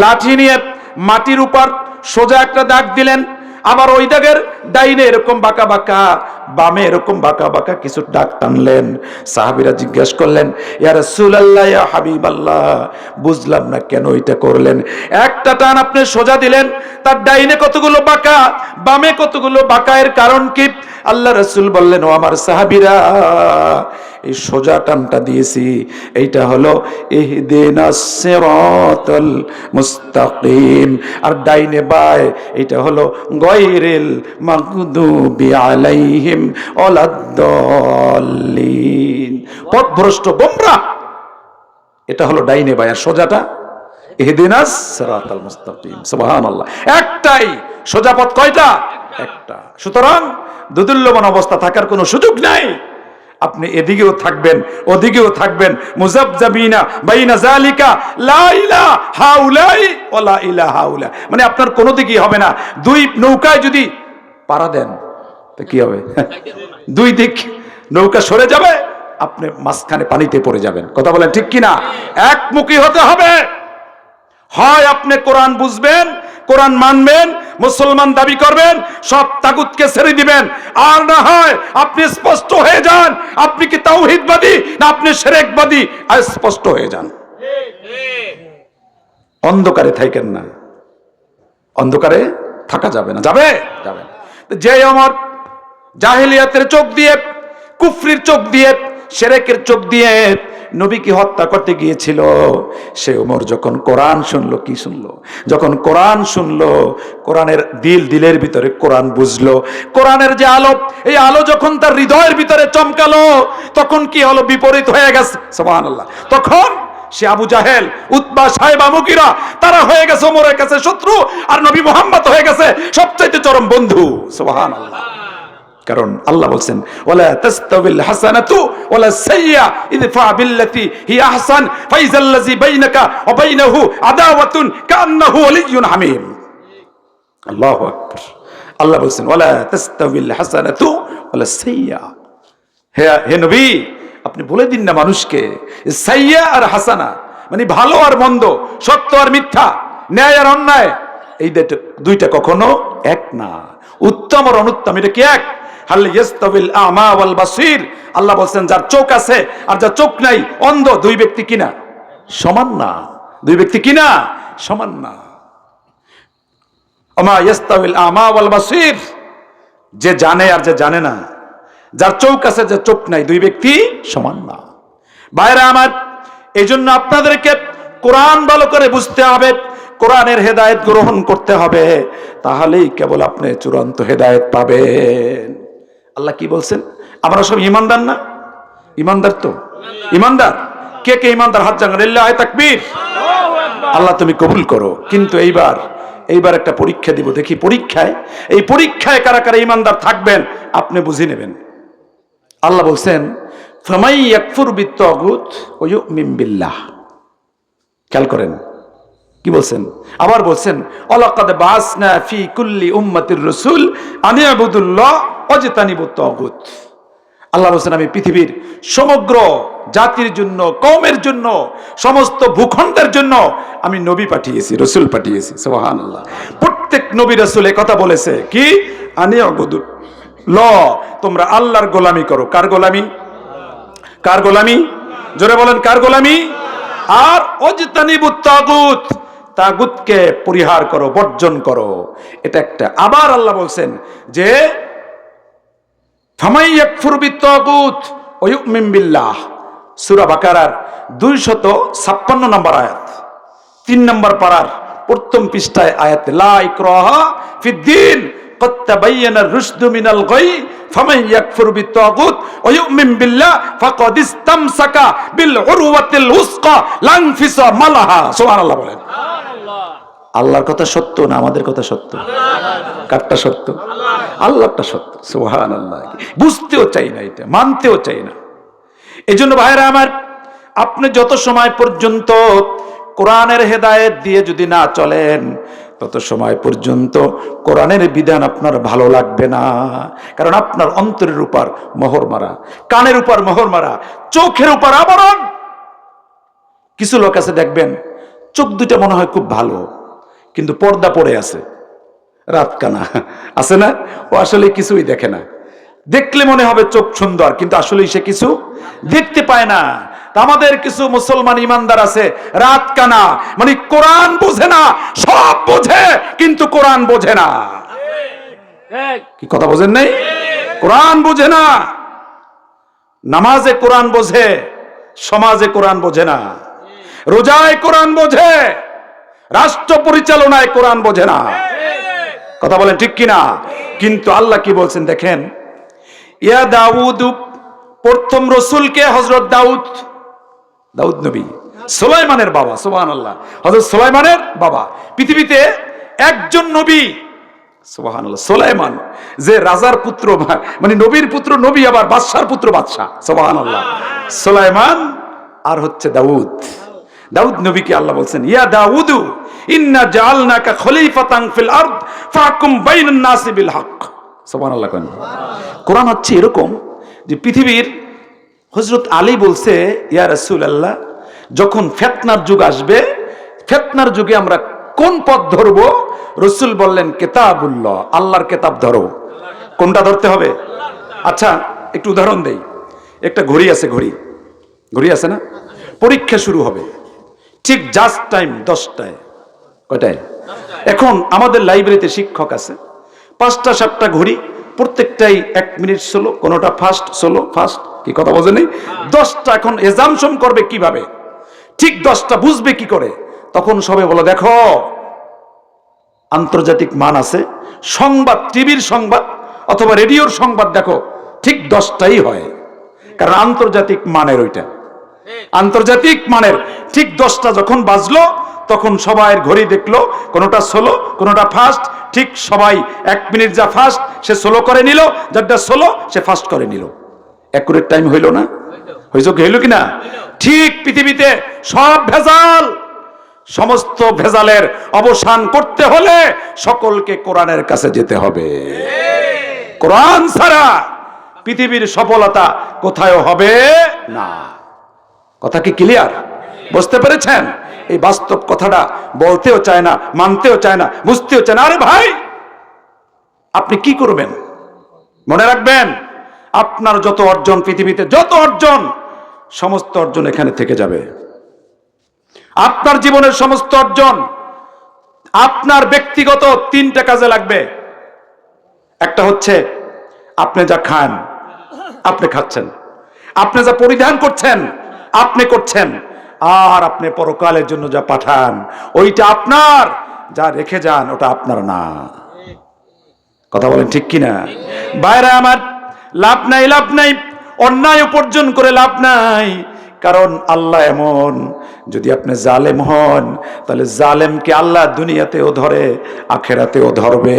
লাঠি নিয়ে মাটির উপর সোজা একটা দাগ দিলেন, আবার ওই দাগের ডাইনে এরকম বাঁকা বাঁকা, বামে এরকম বাঁকা বাঁকা কিছু দাগ টানলেন। সাহাবীরা জিজ্ঞাসা করলেন, ইয়া রাসূলুল্লাহ, ইয়া হাবিবাল্লাহ, বুঝলাম না কেন এটা করলেন। একটা টান আপনি সোজা দিলেন, তার ডাইনে কতগুলো বাঁকা, বামে কতগুলো বাঁকা, এর কারণ কি? আল্লাহ রাসূল বললেন, ও আমার সাহাবীরা, এই সোজা টানটা দিয়েছি, এইটা হলো ইহদিনাস সিরাতাল মুস্তাকিম, আর ডাইনে বায় এটা হলো গায়রিল মাগদুবি আলাইহিম ওয়ালাদ-দাল্লিন, পথভ্রষ্ট গোমরাহ। এটা হলো ডাইনে বায়, আর সোজাটা ইহদিনাস সিরাতাল মুস্তাকিম। সুবহানাল্লাহ, একটাই সোজা পথ। কয়টা? একটা। সুতরাং দুদুল্যমান অবস্থা থাকার কোনো সুযোগ নাই। আপনি এদিকেও থাকবেন, ওদিকেও থাকবেন, মুযাবযাবিনা বাইনা যালিকা, লা ইলাহা হাউলাই ওয়া লা ইলাহা হাউলা, মানে আপনার কোনো দিকই হবে না। দুই নৌকায় যদি পাড়া দেন তো কি হবে? দুই দিক নৌকা সরে যাবে, আপনি মাঝখানে পানিতে পড়ে যাবেন। কথা বলেন ঠিক কিনা? একমুখী হতে হবে। হয় আপনি কোরআন বুঝবেন, কোরআন মানবেন, মুসলমান দাবি করবেন, সব তাগুতকে ছেড়ে দিবেন, আর না হয় আপনি স্পষ্ট হয়ে যান আপনি কি তাওহীদবাদী না আপনি শিরকবাদী, আর স্পষ্ট হয়ে যান। অন্ধকারে থাকেন না, অন্ধকারে থাকা যাবে না। যাবে? যাবে না। যে আমার জাহেলিয়াতের চোখ দিয়ে, কুফরির চোখ দিয়ে, শিরকের চোখ দিয়ে নবীকে হত্যা করতে গিয়েছিল, সে ওমর যখন কোরআন শুনলো, কি শুনলো? যখন কোরআন শুনলো, কোরআনের দিলের ভিতরে কোরআন বুঝলো, কোরআনের যে আলো, এই আলো যখন তার হৃদয়ের ভিতরে চমকালো, তখন কি হলো? বিপরীত হয়ে গেছে। সুবহানাল্লাহ। তখন সে আবু জাহেল, উতবা, সাইবা, মুগীরা, তারা হয়ে গেছে ওমরের কাছে শত্রু, আর নবী মুহাম্মদ হয়ে গেছে সবচাইতে চরম বন্ধু। সুবহানাল্লাহ। কারণ আল্লাহ বলছেন, ওয়ালা তাস্তাবিল হাসানাতু ওয়ালা সাইয়্যা ইদফা বিল্লাতি হিয়া আহসান ফাইজাল্লাযী বাইনাকা ওয়া বাইনাহু আদাওয়াতুন কান্নাহু ওয়ালিয়্যুন হামীম। আল্লাহু আকবার। আল্লাহ বলছেন, ওয়ালা তাস্তাবিল হাসানাতু ওয়ালা সাইয়্যা। হে নবী, আপনি বলে দিন না মানুষকে, সাইয়্যা আর হাসানা মানে ভালো আর মন্দ, সত্য আর মিথ্যা, ন্যায় আর অন্যায়, এই দুইটা কখনো এক না। উত্তম আর অনুত্তম এটা কি এক? হাল ইয়াস্তাবিল আমা ওয়াল বাসীর। আল্লাহ বলেন, যার চোখ আছে আর যার চোখ নাই, অন্ধ, দুই ব্যক্তি কিনা সমান না। দুই ব্যক্তি কিনা সমান না। আমা ইয়াস্তাবিল আমা ওয়াল বাসীর, যে জানে আর যে জানে না, যার চোখ আছে যার চোখ নাই, দুই ব্যক্তি সমান না। ভাইরা আমার, এইজন্য আপনাদেরকে কোরআন ভালো করে বুঝতে হবে, কোরআনের হেদায়েত গ্রহণ করতে হবে, তাহলেই কেবল আপনি চূড়ান্ত হেদায়েত পাবেন। আল্লাহ কি বলছেন? আমরা সব ঈমানদার না? ঈমানদার তো? ঈমানদার কে কে ঈমানদার? হাত জাগান, লিল্লাহি তাকবীর। আল্লাহ তুমি কবুল করো। কিন্তু এইবার একটা পরীক্ষা দিব, দেখি এই পরীক্ষায় কারা কারা ঈমানদার থাকবেন আপনি বুঝে নেবেন। আল্লাহ বলছেন, ফামাই ইয়াকফুর বিত্তাগুত ওয়া ইউমিন বিল্লাহ। খেয়াল করেন কি বলছেন? আবার বলছেন, ওয়ালাকাদ বাসনা ফি কুল্লি উম্মাতির রাসূল আন ইয়াবুদুল্লাহ ওয়াজতানিবুত তাগুত। আল্লাহ বলছেন, আমি পৃথিবীর সমগ্র জাতির জন্য, কওমের জন্য, সমস্ত ভূখণ্ডের জন্য আমি নবী পাঠিয়েছি, রাসূল পাঠিয়েছি। সুবহানাল্লাহ। প্রত্যেক নবী রাসূল এই কথা বলেছে কি? আন ইয়াবুদুল্লাহ, তোমরা আল্লাহর গোলামি করো। কার গোলামি? কার গোলামি? জোরে বলেন, কার গোলামি? আর ওয়াজতানিবুত তাগুত, তাগুতকে পরিহার করো, বর্জন করো। এটা একটা। আবার আল্লাহ বলছেন যে ফামাই ইয়াকফুর বিত্তাগুত ওয়া ইউমিন বিল্লাহ, সূরা বাকারার 256 নম্বর আয়াত, 3 নম্বর পারার প্রথম পৃষ্ঠায় আয়াত, লা ইকরাহা ফিদ্দীন قد تبين الرشد من الغي فمن يكفر بالطاغوت ويؤمن بالله فقد استمسك بالعروة الوثقى لا انفصام لها। সুবহানাল্লাহ বলেন। আল্লাহর কথা সত্য না আমাদের কথা সত্য? কারটা সত্য? আল্লাহরটা সত্য। সুবহানাল্লাহ। বুঝতেও চাই না, এটা মানতেও চাই না। এজন্য ভাইরা আমার, আপনি যত সময় পর্যন্ত কোরআনের হেদায়েত দিয়ে যদি না চলেন, তত সময় পর্যন্ত কোরআনের বিধান আপনার ভালো লাগবে না। কারণ আপনার অন্তরের উপর মোহর মারা, কানের উপর মোহর মারা, চোখের উপর আবরণ। কিছু লোক আছে দেখবেন, চোখ দুটা মনে হয় খুব ভালো, কিন্তু পর্দা পড়ে আছে, রাত কানা আছে না, ও আসলে কিছুই দেখে না। দেখলে মনে হবে চোখ সুন্দর, কিন্তু আসলে সে কিছু দেখতে পায় না। তা আমাদের কিছু মুসলমান ইমানদার আছে রাত কানা, মানে কোরআন বোঝে না, সব বোঝে কিন্তু কোরআন বোঝে না। কি কথা বোঝেন নাই? কোরআন বোঝে না, নামাজে কোরআন বোঝে, সমাজে কোরআন বোঝে না, রোজায় কোরআন বোঝে, রাষ্ট্র পরিচালনায় কোরআন বোঝে না। কথা বলেন ঠিক কিনা? কিন্তু আল্লাহ কি বলছেন দেখেন, ইয়া দাউদ, প্রথম রসুলকে হযরত দাউদ নবী, সুলাইমানের বাবা, সুবহানাল্লাহ, হযরত সুলাইমানের বাবা। পৃথিবীতে একজন নবী, সুবহানাল্লাহ, সুলাইমান, যে রাজার পুত্র, মানে নবীর পুত্র নবী, আবার বাদশার পুত্র বাদশা, সুবহানাল্লাহ। সুলাইমান আর হচ্ছে দাউদ নবীকে আল্লাহ বলছেন, ইয়া দাউদু ইন্না জাআলনাকা খলিফাতান ফিল আরদ ফাহকুম বাইনান নাসি বিল হক। সুবহানাল্লাহ। কোরআন হচ্ছে এরকম যে পৃথিবীর হযরত আলী বলছে, ইয়া রাসূলুল্লাহ, যখন ফিতনার যুগ আসবে, ফিতনার যুগে আমরা কোন পথ ধরবো? রাসূল বললেন, কিতাবুল্লাহ, আল্লাহর কিতাব ধরো। কোনটা ধরতে হবে? আচ্ছা একটু উদাহরণ দেই। একটা ঘড়ি আছে, ঘড়ি আছে না? পরীক্ষা শুরু হবে ঠিক জাস্ট টাইম 10টায়। কয়টায়? এখন আমাদের লাইব্রেরিতে শিক্ষক আছে, 5টা 7টা ঘড়ি, প্রত্যেকটাই 1 মিনিট স্লো, কোনোটা ফাস্ট স্লো ফাস্ট। কি কথা বোঝেন? 10টা। এখন এজামশন করবে কিভাবে? ঠিক 10টা বুঝবে কি করে? তখন সবে বলে, দেখো আন্তর্জাতিক মান আছে, সংবাদ, টিভির সংবাদ অথবা রেডিওর সংবাদ দেখো, ঠিক 10টাই হয়, কারণ আন্তর্জাতিক মানের, ওইটা আন্তর্জাতিক মানের। ঠিক 10টা যখন বাজলো, তখন সবাইয়ের ঘড়ি দেখলো, কোনোটা স্লো কোনোটা ফাস্ট। ঠিক সবাই 1 মিনিট যা ফাস্ট সে স্লো করে নিল, যারটা স্লো সে ফাস্ট করে নিল। অ্যাকুরেট টাইম হইল না? হইল কিনা? ঠিক পৃথিবীতে সব ভেজাল, সমস্ত ভেজালের অবসান করতে হলে সকলকে কোরআনের কাছে যেতে হবে। কোরআন ছাড়া পৃথিবীর সফলতা কোথাও হবে না। কথা কি ক্লিয়ার? বুঝতে পেরেছেন? এই বাস্তব কথাটা বলতেও চায় না, মানতেও চায় না, বুঝতেও চায় না। আরে ভাই, আপনি কি করবেন? মনে রাখবেন, আপনার যত অর্জন পৃথিবীতে, যত অর্জন, সমস্ত অর্জন এখানে থেকে যাবে। আপনার জীবনের সমস্ত অর্জন আপনার ব্যক্তিগত 3টা কাজে লাগবে। একটা হচ্ছে আপনি যা খান, আপনি খাচ্ছেন, আপনি যা পরিধান করছেন, আপনি করছেন, আর আপনি পরকালের জন্য যা পাঠান ওইটা আপনার, যা রেখে যান ওটা আপনার না। কথা বলেন ঠিক কিনা? বাইরে আমার লাভ নাই, অন্যায় উপার্জন করে লাভ নাই। কারণ আল্লাহ এমন, যদি আপনি জালেম হন তাহলে জালেমকে আল্লাহ দুনিয়াতেও ধরে, আখেরাতেও ধরবে।